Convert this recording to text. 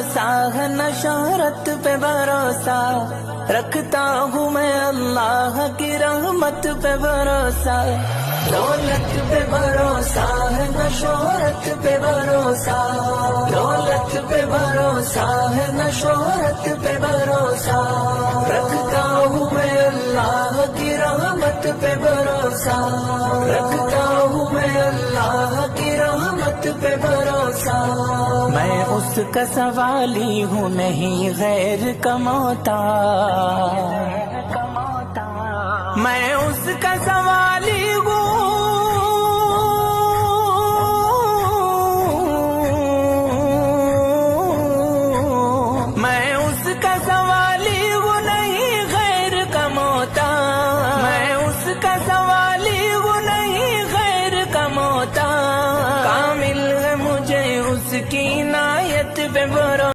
भरोसा है न शोहरत पे भरोसा, रखता हूँ मैं अल्लाह की रहमत पे भरोसा। दौलत पे भरोसा है न शोहरत पे भरोसा, दौलत पे भरोसा है न शोहरत पे भरोसा, रखता हूँ मैं अल्लाह की रहमत पे भरोसा, रखता हूँ मैं अल्लाह की रहमत पे भरोसा। मैं उसका सवाली हूँ नहीं गैर कमाता, मैं उसका सवाली हूँ, मैं उसका सवाली हूँ नहीं गैर कमाता, मैं उसका सवाली हूँ नहीं गैर कमाता। कामिल है मुझे उसकी नायत पे भरोसा।